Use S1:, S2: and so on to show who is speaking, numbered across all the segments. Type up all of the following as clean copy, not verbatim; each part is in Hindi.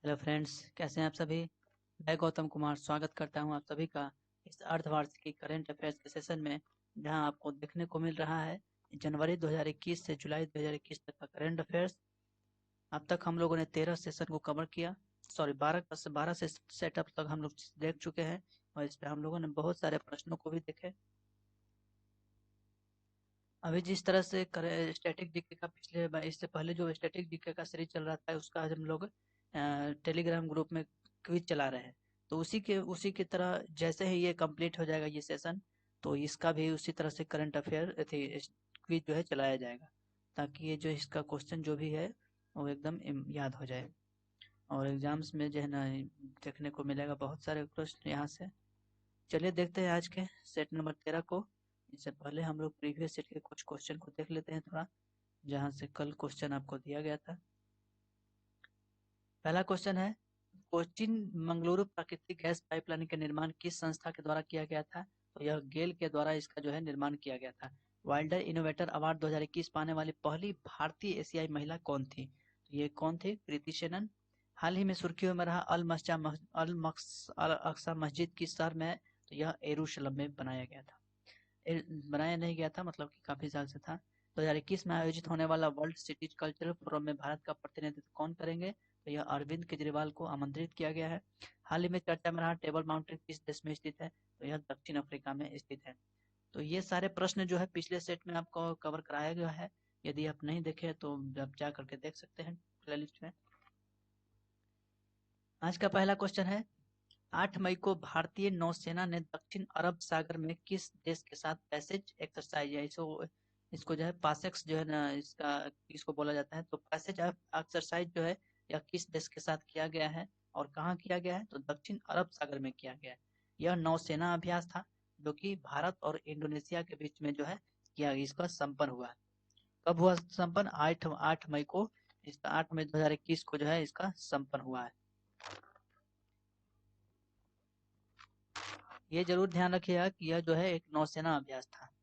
S1: हेलो फ्रेंड्स, कैसे हैं आप सभी। मैं गौतम कुमार स्वागत करता हूं आप सभी का इस अर्धवार्षिकी करंट अफेयर्स के सेशन में, जहां आपको देखने को मिल रहा है जनवरी 2021 से जुलाई 2021 तक का करंट अफेयर्स। अब तक हम लोगों ने 13 सेशन को कवर किया। सॉरी, 12 से सेटअप तक हम लोग देख चुके हैं और इस पे हम लोगों ने बहुत सारे प्रश्नों को भी देखे। अभी जिस तरह से स्टैटिक जीके का इससे पहले जो स्टैटिक जीके का सीरीज चल रहा था, उसका आज हम लोग टेलीग्राम ग्रुप में क्विज चला रहे हैं। तो उसी की तरह जैसे ही ये कंप्लीट हो जाएगा ये सेशन, तो इसका भी उसी तरह से करंट अफेयर क्विज जो है चलाया जाएगा, ताकि ये जो इसका क्वेश्चन जो भी है वो एकदम याद हो जाए और एग्जाम्स में जो है ना देखने को मिलेगा बहुत सारे प्रश्न यहाँ से। चलिए देखते हैं आज के सेट नंबर 13 को। इससे पहले हम लोग प्रीवियस सेट के कुछ क्वेश्चन को देख लेते हैं थोड़ा, जहाँ से कल क्वेश्चन आपको दिया गया था। पहला क्वेश्चन है, कोचिन मंगलुरु प्राकृतिक गैस पाइपलाइन का निर्माण किस संस्था के द्वारा किया गया था? तो यह गेल के द्वारा इसका जो है निर्माण किया गया था। वाइल्डर इनोवेटर अवार्ड 2021 पाने वाली पहली भारतीय एशियाई महिला कौन थी? तो ये कौन थी? कृति सेनन। हाल ही में सुर्खियों में रहा अल अक्सा मस्जिद किस शहर में है? तो यह यरूशलेम में बनाया गया था। बनाया नहीं गया था, मतलब कि काफी साल से था। 2021 में आयोजित होने वाला वर्ल्ड सिटीज कल्चरल फोरम में भारत का प्रतिनिधित्व कौन करेंगे? तो यह अरविंद केजरीवाल को आमंत्रित किया गया है। हाल ही में चर्चा में रहा टेबल माउंटेन किस देश में स्थित है? तो यह दक्षिण अफ्रीका में स्थित है। तो ये सारे प्रश्न जो है पिछले सेट में आपको कवर कराया गया है। यदि आप नहीं देखे तो आप जा करके देख सकते हैं प्ले लिस्ट में। आज का पहला क्वेश्चन है, 8 मई को भारतीय नौसेना ने दक्षिण अरब सागर में किस देश के साथ पैसेज एक्सरसाइज या इसको जो है पासेक्स जो है ना इसको बोला जाता है। तो पैसेज एक्सरसाइज जो है यह किस देश के साथ किया गया है और कहाँ किया गया है? तो दक्षिण अरब सागर में किया गया है। यह नौसेना अभ्यास था जो कि भारत और इंडोनेशिया के बीच में जो है किया इसका संपन्न हुआ है। कब हुआ संपन्न? 8 मई को। इसका 8 मई 2021 को जो है इसका संपन्न हुआ है। ये जरूर ध्यान रखिएगा कि यह जो है एक नौसेना अभ्यास था।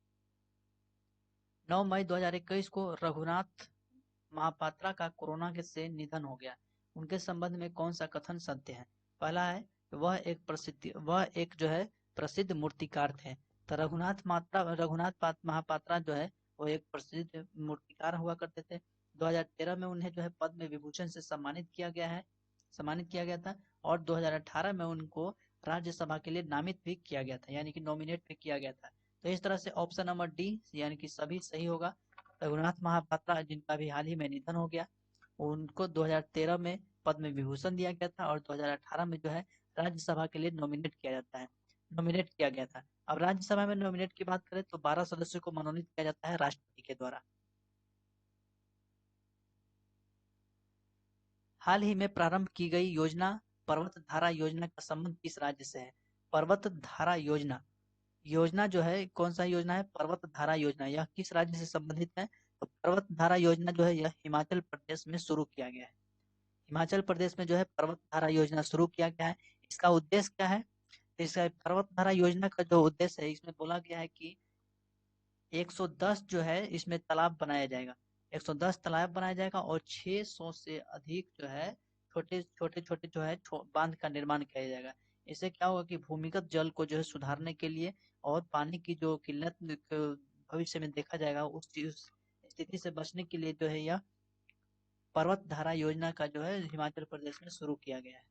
S1: 9 मई 2021 को रघुनाथ महापात्रा का कोरोना के से निधन हो गया। उनके संबंध में कौन सा कथन सत्य है? पहला है कि वह एक जो है प्रसिद्ध मूर्तिकार थे। तो रघुनाथ महापात्रा जो है वो एक प्रसिद्ध मूर्तिकार हुआ करते थे। 2013 में उन्हें जो है पद्म विभूषण से सम्मानित किया गया था और 2018 में उनको राज्यसभा के लिए नामित भी किया गया था, यानी कि नॉमिनेट भी किया गया था। तो इस तरह से ऑप्शन नंबर डी यानी कि सभी सही होगा। रघुनाथ महापात्रा जिनका भी हाल ही में निधन हो गया, उनको 2013 में पद्म विभूषण दिया गया था और 2018 में जो है राज्यसभा के लिए नॉमिनेट किया गया था। अब राज्यसभा में नॉमिनेट की बात करें तो 12 सदस्यों को मनोनीत किया जाता है राष्ट्रपति के द्वारा। हाल ही में प्रारंभ की गई योजना पर्वत धारा योजना का संबंध किस राज्य से है? पर्वत धारा योजना योजना जो है कौन सा योजना है? पर्वत धारा योजना। यह किस राज्य से संबंधित है? तो पर्वत धारा योजना जो है यह हिमाचल प्रदेश में शुरू किया गया है। हिमाचल प्रदेश में जो है पर्वत धारा योजना शुरू किया गया है। इसका उद्देश्य क्या है? इसका पर्वत धारा योजना का जो उद्देश्य है, इसमें बोला गया है कि 110 जो है इसमें तालाब बनाया जाएगा। 110 तालाब बनाया जाएगा और 600 से अधिक जो है छोटे छोटे छोटे जो है बांध का निर्माण किया जाएगा। इससे क्या होगा कि भूमिगत जल को जो है सुधारने के लिए और पानी की जो किल्लत भविष्य में देखा जाएगा उस चीज स्थिति से बचने के लिए जो है यह पर्वत धारा योजना का जो है हिमाचल प्रदेश में शुरू किया गया है।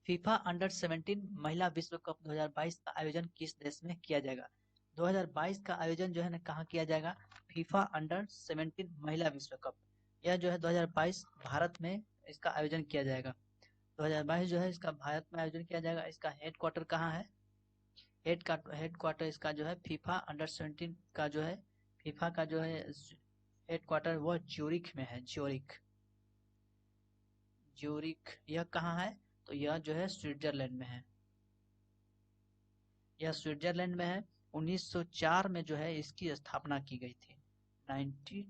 S1: फीफा अंडर 17 महिला विश्व कप 2022 का आयोजन किस देश में किया जाएगा? 2022 का आयोजन जो है ना कहाँ किया जाएगा? फीफा अंडर 17 महिला विश्व कप, यह जो है 2022 भारत में इसका आयोजन किया जाएगा। 2022 जो है इसका भारत में आयोजन किया जाएगा। इसका हेड क्वार्टर कहाँ है? हेड क्वार्टर इसका जो है फीफा अंडर 17 का जो है फीफा का जो है हेड क्वार्टर वो ज्यूरिख में है। ज्यूरिख यह कहाँ है? तो यह जो है स्विट्जरलैंड में है। यह स्विट्जरलैंड में है। 1904 में जो है इसकी स्थापना की गई थी। 90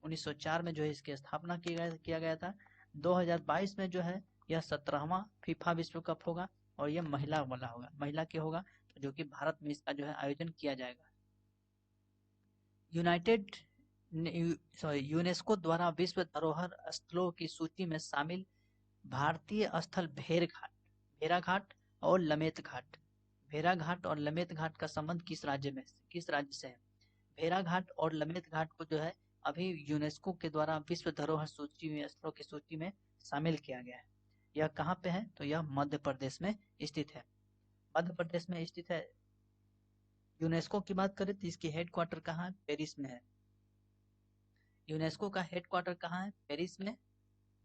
S1: 1904 में जो है इसकी स्थापना किया गया था। 2022 में जो है यह 17वां फीफा विश्व कप होगा और यह महिला के होगा, जो कि भारत में इसका जो है आयोजन किया जाएगा। यूनाइटेड यूनेस्को द्वारा विश्व धरोहर स्थलों की सूची में शामिल भारतीय स्थल भेड़ाघाट और लमेत घाट। भेड़ाघाट और लमेत घाट का संबंध किस राज्य से है? भेड़ाघाट और लमेत घाट को जो है अभी यूनेस्को के द्वारा विश्व धरोहर सूची में स्थलों की सूची में शामिल किया गया है। यह कहाँ पे है? तो यह मध्य प्रदेश में स्थित है। मध्य प्रदेश में स्थित है। यूनेस्को की बात करें तो इसकी हेडक्वार्टर कहाँ है? पेरिस में है। यूनेस्को का हेडक्वार्टर कहाँ है? पेरिस में।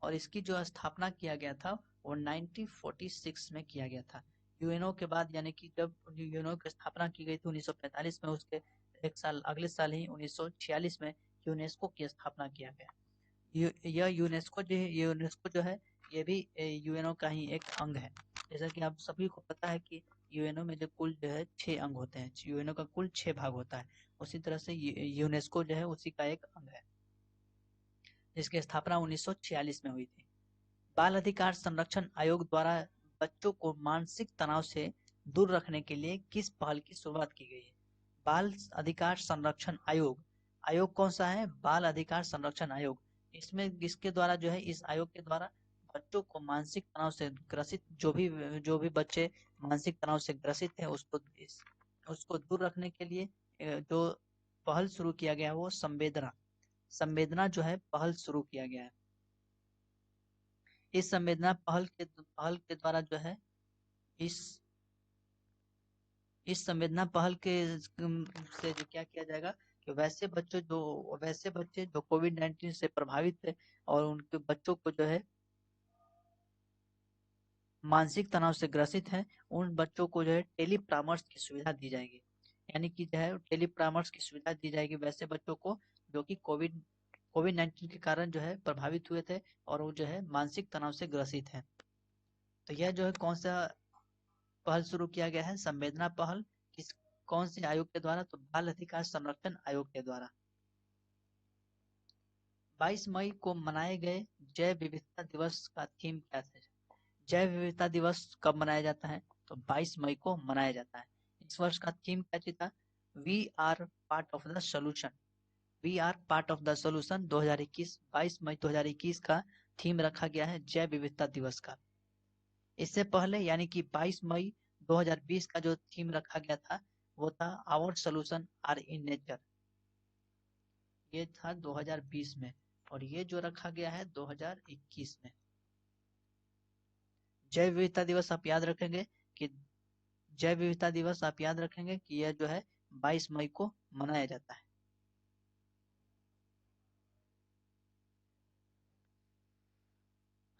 S1: और इसकी जो स्थापना किया गया था वो 1946 में किया गया था। यूएनओ के बाद, यानी कि जब यूएनओ की स्थापना की गई थी 1945 में, उसके एक साल अगले साल ही 1946 में यूनेस्को की स्थापना किया गया। यह यूनेस्को जो है ये भी यूएनओ का ही एक अंग है। जैसा कि आप सभी को पता है कि यूएनओ में जो कुल जो है 6 अंग होते हैं। यूएनओ का कुल 6 भाग होता है। उसी तरह से यूनेस्को जो है उसी का एक अंग है, जिसकी स्थापना 1946 में हुई थी। बाल अधिकार संरक्षण आयोग द्वारा बच्चों को मानसिक तनाव से दूर रखने के लिए किस पहल की शुरुआत की गई है? बाल अधिकार संरक्षण आयोग कौन सा है? बाल अधिकार संरक्षण आयोग। इसमें इसके द्वारा जो है, इस आयोग के द्वारा बच्चों को मानसिक तनाव से ग्रसित जो भी बच्चे मानसिक तनाव से ग्रसित है उसको दूर रखने के लिए जो पहल शुरू किया गया है वो संवेदना जो है पहल शुरू किया गया है। इस संवेदना पहल के द्वारा जो है इस संवेदना पहल के से जो क्या किया जाएगा कि वैसे बच्चे जो कोविड-19 से प्रभावित थे और उनके बच्चों को जो है मानसिक तनाव से ग्रसित है, उन बच्चों को जो है टेली परामर्श की सुविधा दी जाएगी। यानी कि जो है टेली परामर्श की सुविधा दी जाएगी वैसे बच्चों को जो कि कोविड-19 के कारण जो है प्रभावित हुए थे और वो जो है मानसिक तनाव से ग्रसित है। तो यह जो है कौन सा पहल शुरू किया गया है? संवेदना पहल। कौन से आयोग के द्वारा? तो बाल अधिकार संरक्षण आयोग के द्वारा। 22 मई को मनाए गए जैव विविधता दिवस का थीम क्या था? जैव विविधता दिवस कब मनाया जाता है? तो 22 मई को मनाया जाता है। इस वर्ष का थीम क्या था? We are part of the solution. We are part of the solution 2021, 22 मई 2021 का थीम रखा गया है जैव विविधता दिवस का। इससे पहले यानी कि 22 मई 2020 का जो थीम रखा गया था वो था our solution are in nature. ये था 2020 में और ये जो रखा गया है 2021 में। जैव विविधता दिवस आप याद रखेंगे कि यह जो है 22 मई को मनाया जाता है।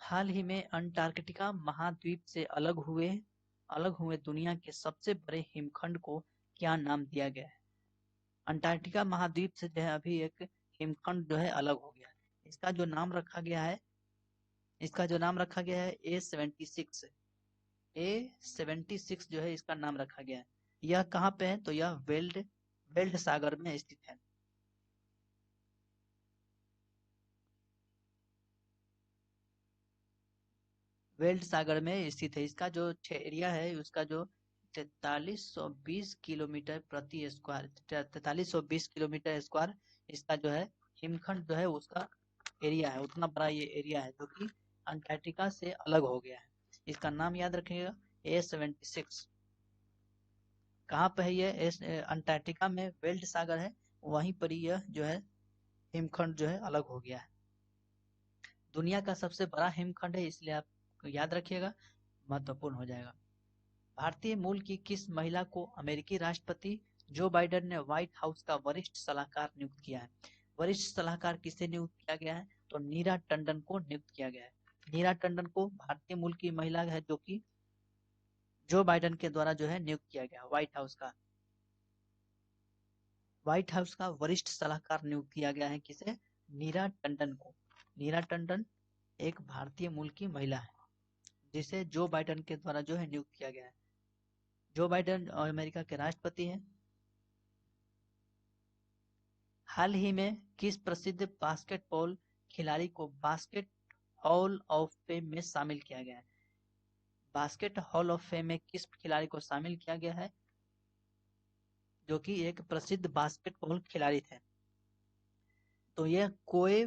S1: हाल ही में अंटार्कटिका महाद्वीप से अलग हुए दुनिया के सबसे बड़े हिमखंड को क्या नाम दिया गया है? अंटार्कटिका महाद्वीप से जो है अभी एक हिमखंड जो है अलग हो गया है। इसका जो नाम रखा गया है A76। A76 जो है इसका नाम रखा गया है। यह कहाँ पे है? तो यह वेल्ड सागर में स्थित है। वेल्ड सागर में स्थित है। इसका जो एरिया है उसका जो 4320 किलोमीटर प्रति स्क्वायर 4320 किलोमीटर स्क्वायर इसका जो है हिमखंड जो है उसका एरिया है। उतना बड़ा ये एरिया है जो कि अंटार्कटिका से अलग हो गया है। इसका नाम याद रखिएगा A76। कहाँ पे है ये? अंटार्कटिका में वेल्ड सागर है, वहीं पर ही यह जो है हिमखंड जो है अलग हो गया है। दुनिया का सबसे बड़ा हिमखंड है, इसलिए आप याद रखिएगा, महत्वपूर्ण हो जाएगा। भारतीय मूल की किस महिला को अमेरिकी राष्ट्रपति जो बाइडेन ने व्हाइट हाउस का वरिष्ठ सलाहकार नियुक्त किया है? वरिष्ठ सलाहकार किसे नियुक्त किया गया है? तो नीरा टंडन को नियुक्त किया गया है। नीरा टंडन को भारतीय मूल की महिला है जो कि जो बाइडेन के द्वारा जो है नियुक्त किया गया व्हाइट हाउस का वरिष्ठ सलाहकार नियुक्त किया गया है। किसे? नीरा टंडन को। नीरा टंडन एक भारतीय मूल की महिला है जिसे जो बाइडेन के द्वारा जो है नियुक्त किया गया है। जो बाइडेन अमेरिका के राष्ट्रपति हैं। हाल ही में किस प्रसिद्ध बास्केटबॉल खिलाड़ी को बास्केट हॉल ऑफ फेम में शामिल किया गया है? बास्केट हॉल ऑफ फेम में किस खिलाड़ी को शामिल किया गया है जो कि एक प्रसिद्ध बास्केटबॉल खिलाड़ी थे? तो यह कोबे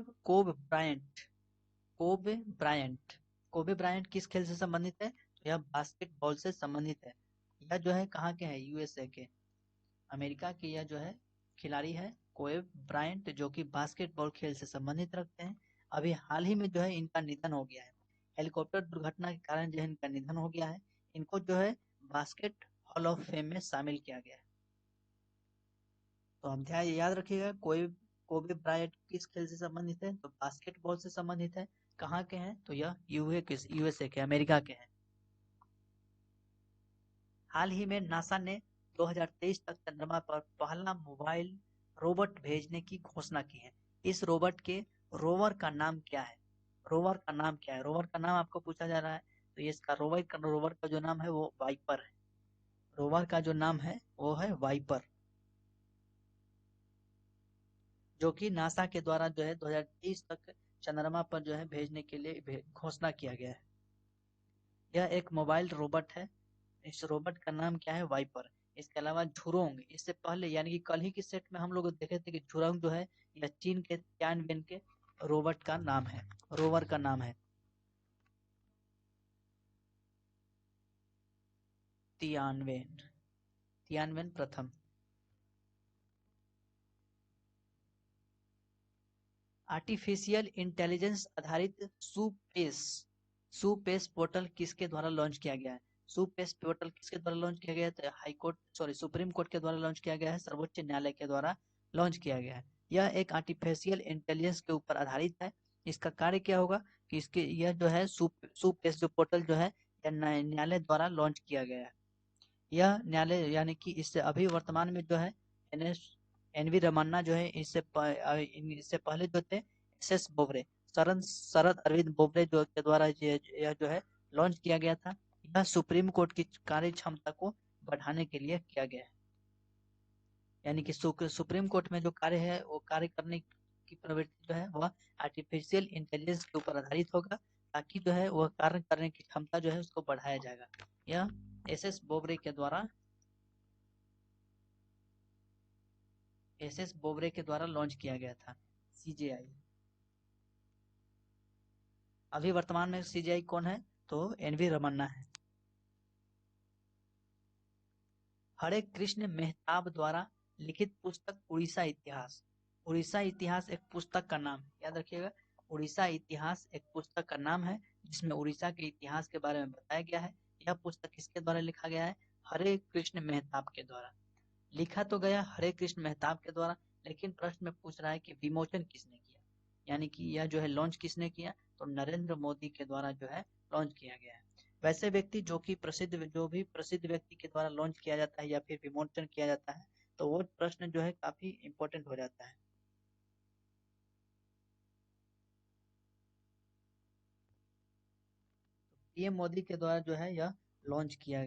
S1: ब्रायंट किस खेल से संबंधित है? तो यह बास्केटबॉल से संबंधित है। यह जो है कहाँ के है? यूएसए के, अमेरिका के यह जो है खिलाड़ी है कोबे ब्रायंट, जो कि बास्केटबॉल खेल से संबंधित रखते हैं। अभी हाल ही में जो है इनका निधन हो गया है। हेलीकॉप्टर दुर्घटना के कारण जो है इनका निधन हो गया है। इनको जो है बास्केट हॉल ऑफ फेम में शामिल किया गया है। तो हम ध्यान याद रखिएगा, कोई कोबे ब्रायंट किस खेल से संबंधित है? तो बास्केटबॉल से संबंधित है। कहाँ के हैं? तो यह यूएसए के, अमेरिका के हैं। हाल ही में नासा ने 2023 तक चंद्रमा पर पहला मोबाइल रोबोट भेजने की घोषणा की है। इस रोबोट के रोवर का नाम क्या है? रोवर का नाम आपको पूछा जा रहा है। तो ये इसका रोवर का जो नाम है वो वाइपर है। रोवर का जो नाम है वो है वाइपर, जो कि नासा के द्वारा जो है 2023 तक चंद्रमा पर जो है भेजने के लिए घोषणा किया गया है। यह एक मोबाइल रोबोट है। इस रोबोट का नाम क्या है? वाइपर। इसके अलावा झुरोंग, इससे पहले यानी कि कल ही की सेट में हम लोग देखे थे कि झुरोंग जो है यह चीन के तियानवेन के रोबोट का नाम है, रोवर का नाम है। तियानवेन, तियानवेन प्रथम। आर्टिफिशियल इंटेलिजेंस आधारित सुपेस पोर्टल किसके द्वारा लॉन्च किया गया है? सुपेस पोर्टल किसके द्वारा लॉन्च किया गया है? तो सुप्रीम कोर्ट के द्वारा लॉन्च किया गया है, सर्वोच्च न्यायालय के द्वारा लॉन्च किया गया है। यह एक आर्टिफिशियल इंटेलिजेंस के ऊपर आधारित है। इसका कार्य क्या होगा कि इसके यह जो है सुपेस जो पोर्टल जो है यह न्यायालय द्वारा लॉन्च किया गया है। यह न्यायालय यानी कि इससे अभी वर्तमान में जो है एन वी रमन्ना जो है इससे पहले जो थे एस बोबड़े, शरद अरविंद बोबड़े जो के द्वारा यह जो है लॉन्च किया गया था। यह सुप्रीम कोर्ट की कार्य क्षमता को बढ़ाने के लिए किया गया है। यानी कि सुप्रीम कोर्ट में जो कार्य है वो कार्य करने की प्रवृत्ति जो है वह आर्टिफिशियल इंटेलिजेंस के ऊपर आधारित होगा, ताकि जो है वह कार्य करने की क्षमता जो है उसको बढ़ाया जाएगा। यह एस बोबड़े के द्वारा लॉन्च किया गया था, सीजेआई। अभी वर्तमान में सीजेआई कौन है? तो एन वी रमन्ना है। हरे कृष्ण मेहताब द्वारा लिखित पुस्तक उड़ीसा इतिहास एक पुस्तक का नाम, याद रखिएगा। उड़ीसा इतिहास एक पुस्तक का नाम है जिसमें उड़ीसा के इतिहास के बारे में बताया गया है। यह पुस्तक किसके द्वारा लिखा गया है? हरे कृष्ण मेहताब के द्वारा। लिखा तो गया हरे कृष्ण मेहताब के द्वारा, लेकिन प्रश्न में पूछ रहा है कि विमोचन किसने किया, यानी कि यह जो है लॉन्च किसने किया? तो नरेंद्र मोदी के द्वारा जो है लॉन्च किया गया है। वैसे व्यक्ति जो भी प्रसिद्ध व्यक्ति के द्वारा लॉन्च किया जाता है या फिर विमोचन किया जाता है, तो वो प्रश्न जो है काफी इंपॉर्टेंट हो जाता है। पीएम मोदी के द्वारा जो है यह लॉन्च किया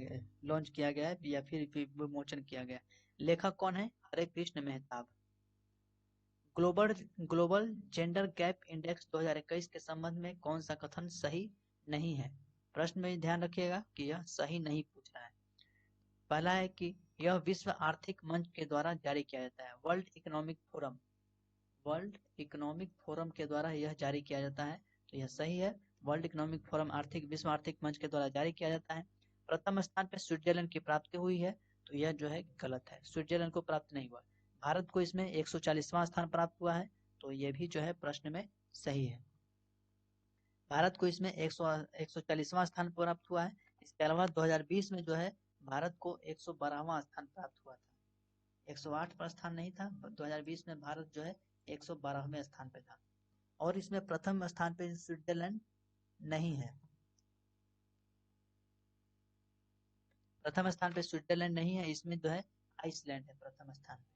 S1: गया है या फिर विमोचन किया गया है। लेखक कौन है? Hare Krishna Mahtab. Global global gender gap index 2021 के संबंध में कौन सा कथन सही नहीं है? प्रश्न में ध्यान रखिएगा कि यह सही नहीं पूछ रहा है। पहला है कि यह विश्व आर्थिक मंच के द्वारा जारी किया जाता है, वर्ल्ड इकोनॉमिक फोरम के द्वारा यह जारी किया जाता है, तो यह सही है। वर्ल्ड इकोनॉमिक फोरम विश्व आर्थिक मंच के द्वारा जारी किया जाता है। प्रथम स्थान पर स्विट्जरलैंड की प्राप्ति हुई है, तो यह जो है गलत है, स्विट्जरलैंड को प्राप्त नहीं हुआ। भारत को इसमें 140वां स्थान प्राप्त हुआ है, तो यह भी जो है प्रश्न में सही है। भारत को इसमें 140वां स्थान प्राप्त हुआ है। इसके अलावा 2020 में जो है भारत को 112वां स्थान प्राप्त हुआ था, 108 पर स्थान नहीं था। 2020 में भारत जो है 112वें स्थान पे था। और इसमें प्रथम स्थान पे स्विट्जरलैंड नहीं है, प्रथम स्थान पे स्विट्जरलैंड नहीं है, इसमें जो है आइसलैंड है प्रथम स्थान पे।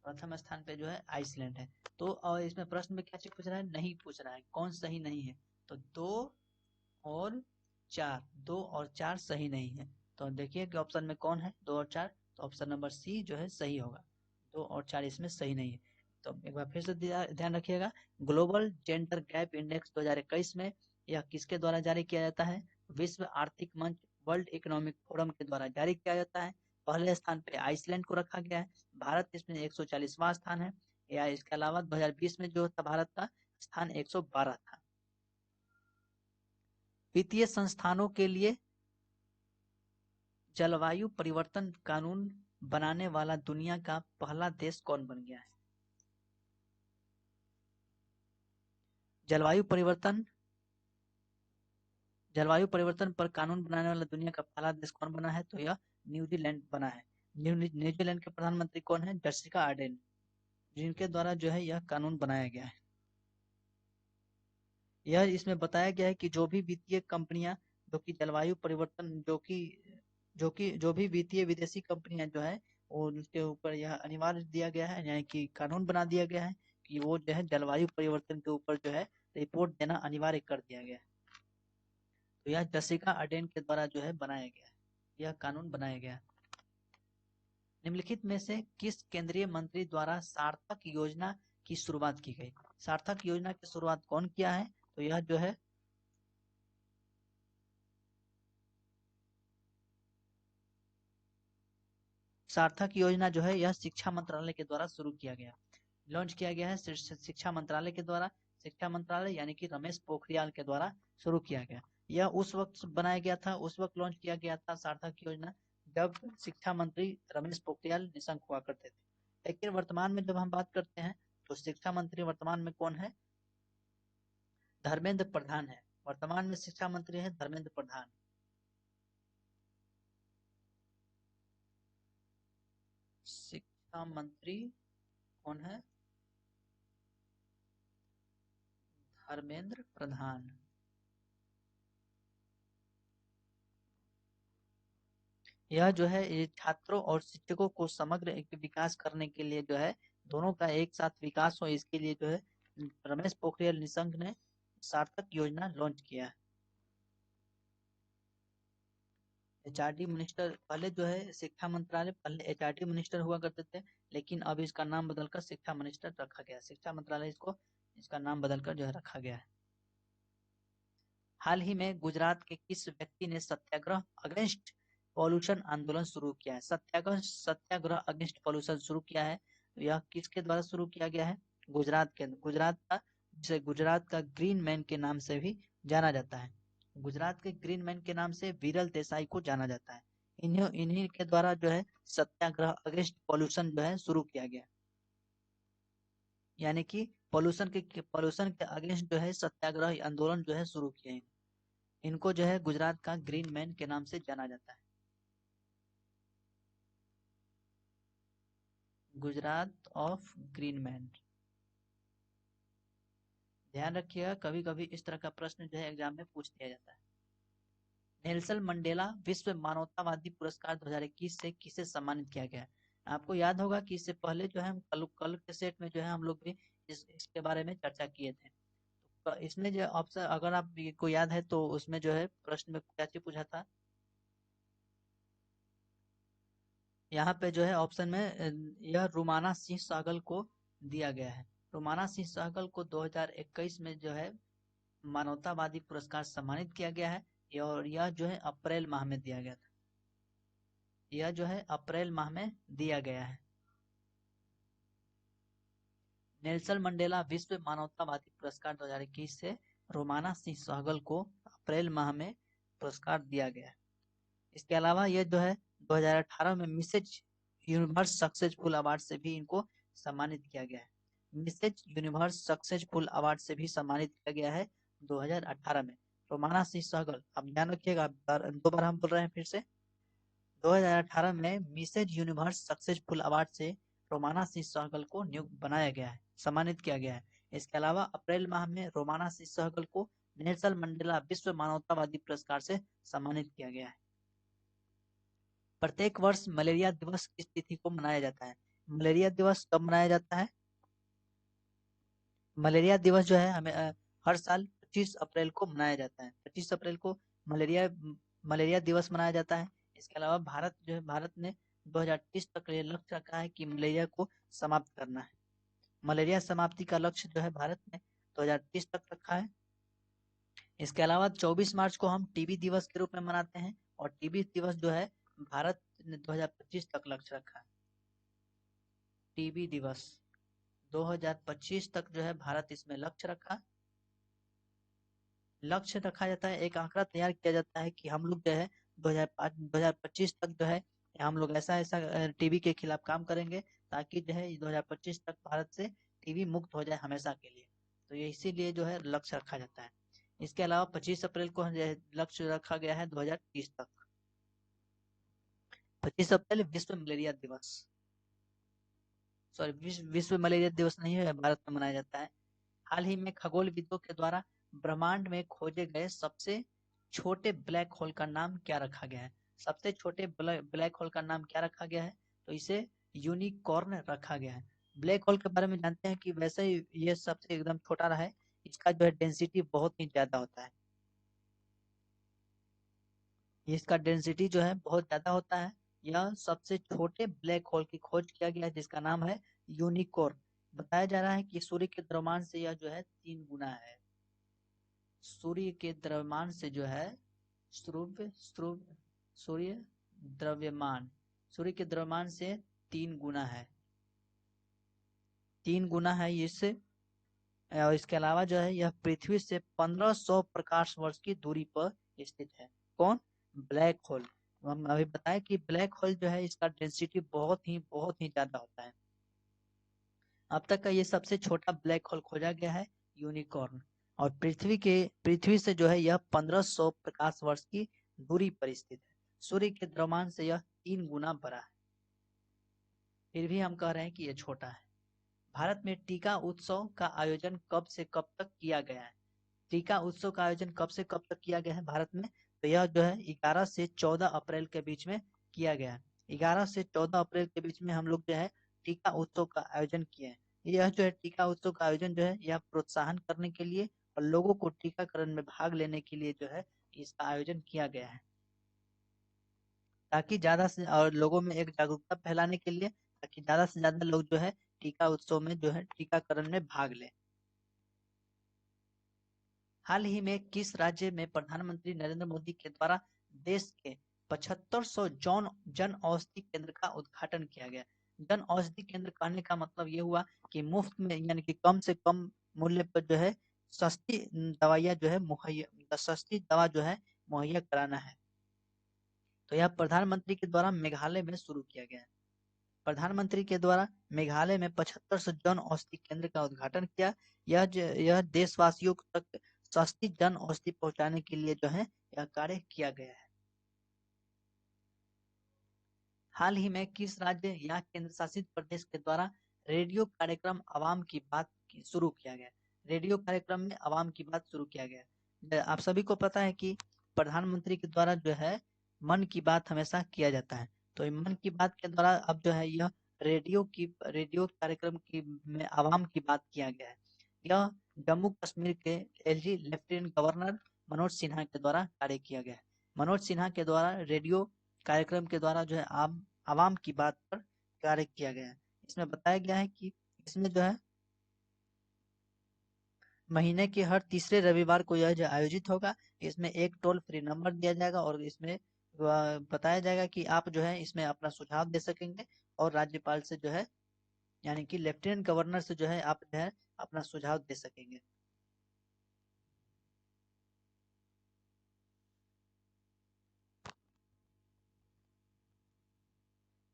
S1: प्रथम स्थान पे जो है आइसलैंड है। तो और इसमें प्रश्न में क्या चीज पूछ रहा है? नहीं पूछ रहा है, कौन सही नहीं है? तो और 2 और 4 सही नहीं है। तो देखिए कि ऑप्शन में कौन है 2 और 4, तो ऑप्शन नंबर सी जो है सही होगा। 2 और 4 इसमें सही नहीं है। तो एक बार फिर से ध्यान रखिएगा, ग्लोबल जेंडर गैप इंडेक्स 2021 में यह किसके द्वारा जारी किया जाता है? विश्व आर्थिक मंच, वर्ल्ड इकोनॉमिक फोरम के द्वारा जारी किया जाता है। पहले स्थान पे आइसलैंड को रखा गया है, भारत इसमें 140वां स्थान है। या इसके अलावा 2020 में जो था भारत का स्थान 112 था। वित्तीय संस्थानों के लिए जलवायु परिवर्तन कानून बनाने वाला दुनिया का पहला देश कौन बन गया है? जलवायु परिवर्तन पर कानून बनाने वाला दुनिया का पहला देश कौन बना है? तो यह न्यूजीलैंड बना है। न्यूजीलैंड के प्रधानमंत्री कौन है? जसिका आर्डेन, जिनके द्वारा जो है यह कानून बनाया गया है। यह इसमें बताया गया है कि जो भी वित्तीय कंपनियां जो कि जलवायु परिवर्तन जो भी वित्तीय विदेशी कंपनियां जो है उनके ऊपर यह अनिवार्य दिया गया है, यानी कि कानून बना दिया गया है कि वो जो है जलवायु परिवर्तन के ऊपर जो है रिपोर्ट देना अनिवार्य कर दिया गया है। तो यह जसिका आर्डेन के द्वारा जो है बनाया गया है, यह कानून बनाया गया है। निम्नलिखित में से किस केंद्रीय मंत्री द्वारा सार्थक योजना की शुरुआत की गई? सार्थक योजना की शुरुआत कौन किया है? तो यह जो है सार्थक योजना जो है यह शिक्षा मंत्रालय के द्वारा शुरू किया गया, लॉन्च किया गया है शिक्षा मंत्रालय के द्वारा। शिक्षा मंत्रालय यानी कि रमेश पोखरियाल के द्वारा शुरू किया गया। यह उस वक्त बनाया गया था, उस वक्त लॉन्च किया गया था सार्थक योजना जब शिक्षा मंत्री रमेश पोखरियाल निशंक हुआ करते थे। लेकिन वर्तमान में जब हम बात करते हैं तो शिक्षा मंत्री वर्तमान में कौन है? धर्मेंद्र प्रधान है। वर्तमान में शिक्षा मंत्री है धर्मेंद्र प्रधान। शिक्षा मंत्री कौन है? धर्मेंद्र प्रधान। यह जो है ये छात्रों और शिक्षकों को समग्र एक विकास करने के लिए जो है दोनों का एक साथ विकास हो, इसके लिए जो है रमेश पोखरियाल निशंक ने सार्थक योजना लॉन्च किया है। एचआरडी मिनिस्टर पहले जो है शिक्षा मंत्रालय पहले एचआरडी मिनिस्टर हुआ करते थे, लेकिन अब इसका नाम बदलकर शिक्षा मिनिस्टर रखा गया। शिक्षा मंत्रालय इसका नाम बदलकर जो है रखा गया है। हाल ही में गुजरात के किस व्यक्ति ने सत्याग्रह अगेंस्ट पॉल्यूशन आंदोलन शुरू किया है? सत्याग्रह अगेंस्ट पॉल्यूशन शुरू किया है। यह किसके द्वारा शुरू किया गया है? जिसे गुजरात का ग्रीन मैन के नाम से भी जाना जाता है। गुजरात के ग्रीन मैन के नाम से विरल देसाई को जाना जाता है। इन्हीं के द्वारा जो है सत्याग्रह अगेंस्ट पॉल्यूशन जो है शुरू किया गया, यानी कि पॉल्यूशन के अगेंस्ट जो है सत्याग्रह आंदोलन जो है शुरू किए। इनको जो है गुजरात का ग्रीन मैन के नाम से जाना जाता है। Gujarat of green man. ध्यान रखिएगा, कभी कभी इस तरह का प्रश्न जो है एग्जाम में पूछ दिया जाता है। नेल्सन मंडेला विश्व मानवतावादी पुरस्कार 2021 से किसे सम्मानित किया गया? आपको याद होगा कि इससे पहले जो है हम कल के सेट में जो है हम लोग भी इसके बारे में चर्चा किए थे। तो इसमें जो ऑप्शन अगर आपको याद है तो उसमें जो है प्रश्न में क्या चीज पूछा था? यहाँ पे जो है ऑप्शन में यह रुमाना सिंह सहगल को दिया गया है। रुमाना सिंह सहगल को 2021 में जो है मानवतावादी पुरस्कार सम्मानित किया गया है, और यह जो है अप्रैल माह में दिया गया था। यह जो है अप्रैल माह में दिया गया है। नेल्सन मंडेला विश्व मानवतावादी पुरस्कार 2021 से रोमाना सिंह सहगल को अप्रैल माह में पुरस्कार दिया गया है। इसके अलावा यह जो है 2018 में मिसेज यूनिवर्स सक्सेसफुल अवार्ड से भी इनको सम्मानित किया गया है। मिसेज यूनिवर्स सक्सेसफुल अवार्ड से भी सम्मानित किया गया है 2018 में। रोमाना सिंह सहगल, आप ध्यान रखिएगा, दो बार हम बोल रहे हैं फिर से। 2018 में मिसेज यूनिवर्स सक्सेसफुल अवार्ड से रोमाना सिंह सहगल को नियुक्त बनाया गया है, सम्मानित किया गया है। इसके अलावा अप्रैल माह में रोमाना सिंह सहगल को नेल्सन मंडेला विश्व मानवतावादी पुरस्कार से सम्मानित किया गया है। प्रत्येक वर्ष मलेरिया दिवस किस तिथि को मनाया जाता है? मलेरिया दिवस कब मनाया जाता है? मलेरिया दिवस जो है हमें हर साल 25 अप्रैल को मनाया जाता है। 25 अप्रैल को मलेरिया दिवस मनाया जाता है। इसके अलावा भारत ने 2030 तक ये लक्ष्य रखा है कि मलेरिया को समाप्त करना है। मलेरिया समाप्ति का लक्ष्य जो है भारत ने 2030 तक रखा है। इसके अलावा 24 मार्च को हम टीबी दिवस के रूप में मनाते हैं, और टीबी दिवस जो है भारत ने 2025 तक लक्ष्य रखा है? टीबी दिवस 2025 तक जो है भारत इसमें लक्ष्य रखा जाता है। एक आंकड़ा तैयार किया जाता है कि हम लोग जो है 2025 तक जो है हम लोग ऐसा ऐसा टीबी के खिलाफ काम करेंगे ताकि जो है 2025 तक भारत से टीबी मुक्त हो जाए हमेशा के लिए। तो ये इसीलिए जो है लक्ष्य रखा जाता है। इसके अलावा 25 अप्रैल को लक्ष्य रखा गया है 2030 तक। 25 अप्रैल विश्व मलेरिया दिवस, सॉरी विश्व मलेरिया दिवस नहीं है, भारत में मनाया जाता है। हाल ही में खगोलविदों के द्वारा ब्रह्मांड में खोजे गए सबसे छोटे ब्लैक होल का नाम क्या रखा गया है? सबसे छोटे ब्लैक होल का नाम क्या रखा गया है? तो इसे यूनिकॉर्न रखा गया है। ब्लैक होल के बारे में जानते हैं कि वैसे ही ये सबसे एकदम छोटा रहा है, इसका जो है डेंसिटी बहुत ही ज्यादा होता है। इसका डेंसिटी जो है बहुत ज्यादा होता है। यह सबसे छोटे ब्लैक होल की खोज किया गया है जिसका नाम है यूनिकॉर्न। बताया जा रहा है कि सूर्य के द्रव्यमान से यह जो है 3 गुना है। सूर्य के द्रव्यमान से जो है सूर्य सूर्य द्रव्यमान सूर्य के द्रव्यमान से 3 गुना है, 3 गुना है इससे। और इसके अलावा जो है यह पृथ्वी से 1500 प्रकाश वर्ष की दूरी पर स्थित है। कौन? Black hole. हम अभी बताएं कि ब्लैक होल जो है इसका डेंसिटी बहुत ही ज्यादा होता है। अब तक का ये सबसे छोटा ब्लैक होल खोजा गया है यूनिकॉर्न। और पृथ्वी से जो है यह 1500 प्रकाश वर्ष की दूरी पर स्थित है। सूर्य के द्रव्यमान से यह 3 गुना बड़ा है, फिर भी हम कह रहे हैं कि यह छोटा है। भारत में टीका उत्सव का आयोजन कब से कब तक किया गया है? टीका उत्सव का आयोजन कब से कब तक किया गया है भारत में? तो यह जो है 11 से 14 अप्रैल के बीच में किया गया है। 11 से 14 अप्रैल के बीच में हम लोग जो है टीका उत्सव का आयोजन किए हैं। यह जो है टीका उत्सव का आयोजन जो है यह प्रोत्साहन करने के लिए और लोगों को टीकाकरण में भाग लेने के लिए जो है इसका आयोजन किया गया है, ताकि ज्यादा से और लोगों में एक जागरूकता फैलाने के लिए, ताकि ज्यादा से ज्यादा लोग जो है टीका उत्सव में जो है टीकाकरण में भाग लें। हाल ही में किस राज्य में प्रधानमंत्री नरेंद्र मोदी के द्वारा देश के 7500 जन औषधि केंद्र का उद्घाटन किया गया? जन औषधि केंद्र कहने का मतलब ये हुआ कि मुफ्त में यानी कि कम से कम मूल्य पर जो है सस्ती दवाइयाँ जो है सस्ती दवा जो है मुहैया कराना है। तो यह प्रधानमंत्री के द्वारा मेघालय में शुरू किया गया है। प्रधानमंत्री के द्वारा मेघालय में 7500 जन औषधि केंद्र का उद्घाटन किया। यह देशवासियों तक सस्ती जन औषधि पहुंचाने के लिए जो है यह कार्य किया गया है। हाल ही में किस राज्य या केंद्र शासित प्रदेश के द्वारा रेडियो कार्यक्रम आवाम की बात शुरू किया गया? रेडियो कार्यक्रम में आवाम की बात शुरू किया गया। आप सभी को पता है कि प्रधानमंत्री के द्वारा जो है मन की बात हमेशा किया जाता है। तो मन की बात के द्वारा अब जो है यह रेडियो कार्यक्रम की में आवाम की बात किया गया है। यह जम्मू कश्मीर के LG lieutenant governor Manoj Sinha के द्वारा कार्य किया गया है। मनोज सिन्हा के द्वारा रेडियो कार्यक्रम के द्वारा जो है आवाम की बात पर कार्य किया गया है। इसमें बताया गया है कि इसमें जो है महीने के हर तीसरे रविवार को यह जो आयोजित होगा। इसमें एक टोल फ्री नंबर दिया जाएगा और इसमें बताया जाएगा कि आप जो है इसमें अपना सुझाव दे सकेंगे और राज्यपाल से जो है यानी कि लेफ्टिनेंट गवर्नर से जो है आप जो है अपना सुझाव दे सकेंगे।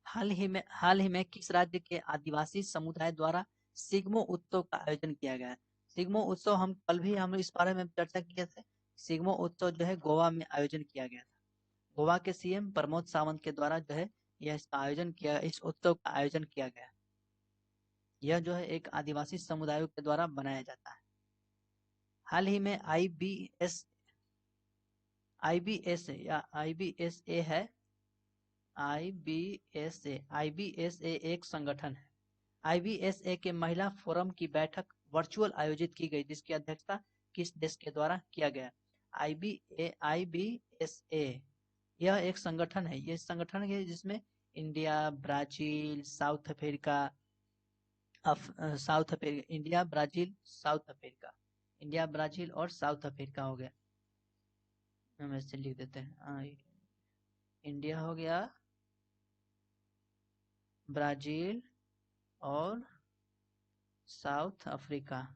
S1: हाल ही में किस राज्य के आदिवासी समुदाय द्वारा सिग्मो उत्सव का आयोजन किया गया है? सिग्मो उत्सव हम इस बारे में चर्चा किए थे। सिग्मो उत्सव जो है गोवा में आयोजन किया गया था। गोवा के सीएम प्रमोद सावंत के द्वारा जो है इस उत्सव का आयोजन किया गया। यह जो है एक आदिवासी समुदायों के द्वारा बनाया जाता है। हाल ही में आईबीएस या आईबीएसए है आईबीएसए एक संगठन है। आईबीएसए के महिला फोरम की बैठक वर्चुअल आयोजित की गई जिसकी अध्यक्षता किस देश के द्वारा किया गया? आईबीएसए यह एक संगठन है, ये संगठन है जिसमें इंडिया, ब्राजील, इंडिया, ब्राजील और साउथ अफ्रीका हो गया। हम ऐसे लिख देते हैं इंडिया हो गया, ब्राजील और south Africa.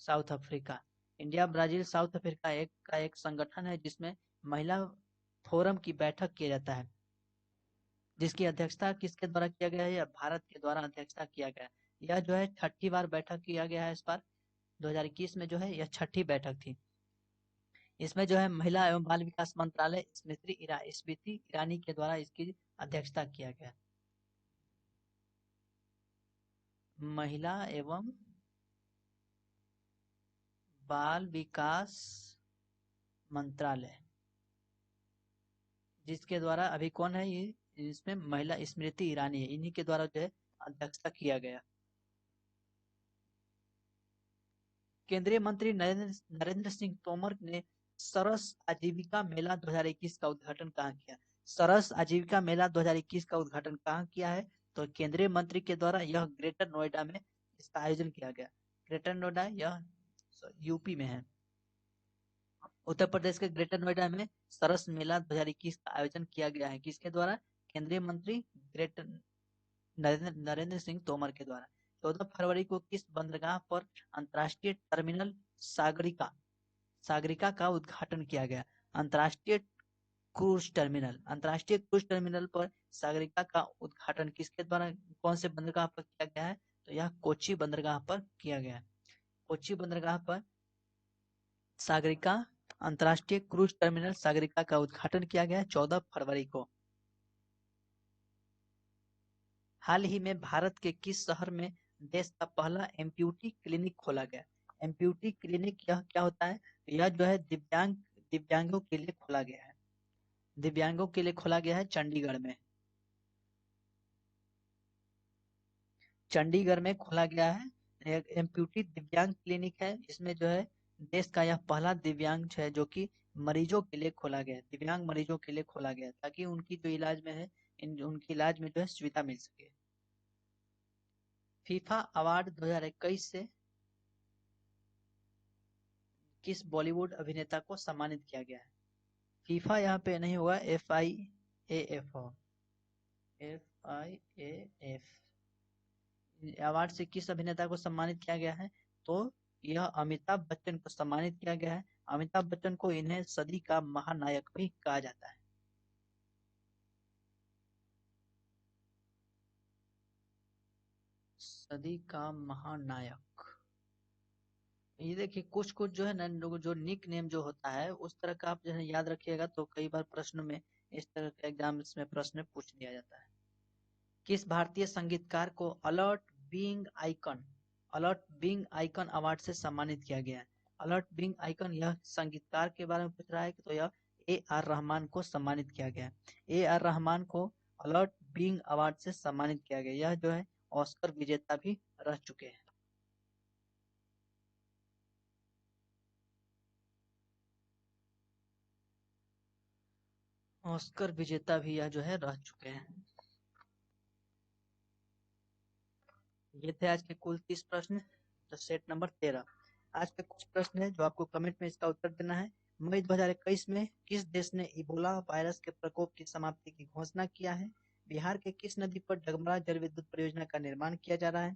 S1: South Africa. India Brazil south Africa एक संगठन है जिसमें महिला फोरम की बैठक किया जाता है, जिसकी अध्यक्षता किसके द्वारा किया गया है? या भारत के द्वारा अध्यक्षता किया गया है। यह जो है छठी बार बैठक किया गया है। इस बार 2021 में जो है यह छठी बैठक थी। इसमें जो है महिला एवं बाल विकास मंत्रालय स्मृति ईरानी के द्वारा इसकी अध्यक्षता किया गया। महिला एवं बाल विकास मंत्रालय, जिसके द्वारा अभी कौन है ये, इसमें महिला स्मृति ईरानी है, इन्हीं के द्वारा जो है अध्यक्षता किया गया। केंद्रीय मंत्री नरेंद्र सिंह तोमर ने सरस आजीविका मेला 2021 का उद्घाटन कहाँ किया? सरस आजीविका मेला 2021 का उद्घाटन कहाँ किया है? तो केंद्रीय मंत्री के द्वारा यह ग्रेटर नोएडा में इसका आयोजन किया गया। ग्रेटर नोएडा यह यूपी में है। उत्तर प्रदेश के ग्रेटर नोएडा में सरस मेला 2021 का आयोजन किया गया है। किसके द्वारा? केंद्रीय मंत्री ग्रेटर नरेंद्र सिंह तोमर के द्वारा। 14 फरवरी को किस बंदरगाह पर अंतर्राष्ट्रीय टर्मिनल सागरिका का उद्घाटन किया गया? अंतर्राष्ट्रीय क्रूज टर्मिनल पर सागरिका का उद्घाटन किसके द्वारा, कौन से बंदरगाह पर किया गया है? तो यह कोच्चि बंदरगाह पर किया गया। कोच्चि बंदरगाह पर सागरिका अंतर्राष्ट्रीय क्रूज टर्मिनल सागरिका का उद्घाटन किया गया 14 फरवरी को। हाल ही में भारत के किस शहर में देश का पहला एम्प्यूटी क्लिनिक खोला गया? एम्प्यूटी क्लिनिक यह क्या होता है? यह जो है दिव्यांगों के लिए खोला गया है। दिव्यांगों के लिए खोला गया है चंडीगढ़ में। चंडीगढ़ में खोला गया है एक एम्प्यूटी दिव्यांग क्लिनिक है। इसमें जो है देश का यह पहला दिव्यांग है जो कि मरीजों के लिए खोला गया है, दिव्यांग मरीजों के लिए खोला गया है, ताकि उनकी जो इलाज में है उनकी इलाज में जो है सुविधा मिल सके। फीफा अवार्ड 2021 से किस बॉलीवुड अभिनेता को सम्मानित किया गया है? फीफा यहाँ पे नहीं होगा, FIAF हो। FIAF अवार्ड से किस अभिनेता को सम्मानित किया गया है? तो यह अमिताभ बच्चन को सम्मानित किया गया है। अमिताभ बच्चन को इन्हें सदी का महानायक भी कहा जाता है। सदी का महानायक। ये देखिए कुछ कुछ जो है ना जो निक नेम जो होता है उस तरह का आप जो है याद रखिएगा, तो कई बार प्रश्न में इस तरह के एग्जाम में प्रश्न पूछ लिया जाता है। किस भारतीय संगीतकार को अलर्ट बीइंग आइकन अवार्ड से सम्मानित किया गया है? अलर्ट बीइंग आइकन यह संगीतकार के बारे में पूछ रहा है, तो यह AR रहमान को सम्मानित किया गया। AR रहमान को अलर्ट बीइंग अवार्ड से सम्मानित किया गया। यह जो है ऑस्कर विजेता भी रह चुके हैं। ऑस्कर विजेता भी यह जो है रह चुके हैं। ये थे आज के कुल 30 प्रश्न, तो सेट नंबर 13। आज के कुछ प्रश्न है जो आपको कमेंट में इसका उत्तर देना है। मई 2021 में किस देश ने इबोला वायरस के प्रकोप की समाप्ति की घोषणा किया है? बिहार के किस नदी पर डगमरा जल विद्युत परियोजना का निर्माण किया जा रहा है?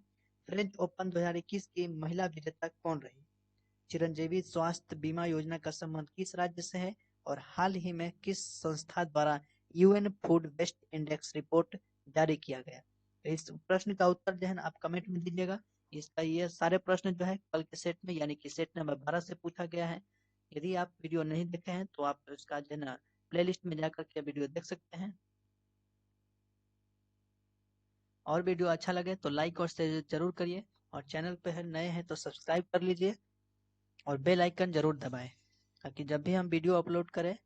S1: फ्रेंच ओपन 2021 की महिला विजेता कौन रही? चिरंजीवी स्वास्थ्य बीमा योजना का संबंध किस राज्य से है? और हाल ही में किस संस्था द्वारा UN food waste index report जारी किया गया? तो इस प्रश्न का उत्तर जो है ना आप कमेंट में दीजिएगा। इसका ये सारे प्रश्न जो है कल के सेट में यानी कि सेट नंबर 12 से पूछा गया है। यदि आप वीडियो नहीं देखे हैं तो आप इसका जो है ना प्लेलिस्ट में जाकर के वीडियो देख सकते हैं। और वीडियो अच्छा लगे तो लाइक और शेयर जरूर करिए, और चैनल पे नए हैं तो सब्सक्राइब कर लीजिए और बेल आइकन जरूर दबाएं, ताकि जब भी हम वीडियो अपलोड करें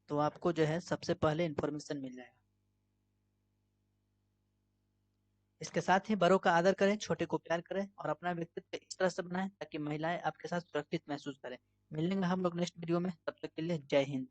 S1: तो आपको जो है सबसे पहले इन्फॉर्मेशन मिल जाएगा। इसके साथ ही बड़ों का आदर करें, छोटे को प्यार करें और अपना व्यक्तित्व इस तरह से बनाएं ताकि महिलाएं आपके साथ सुरक्षित महसूस करें। मिलेंगे हम लोग नेक्स्ट वीडियो में, तब तक के लिए जय हिंद।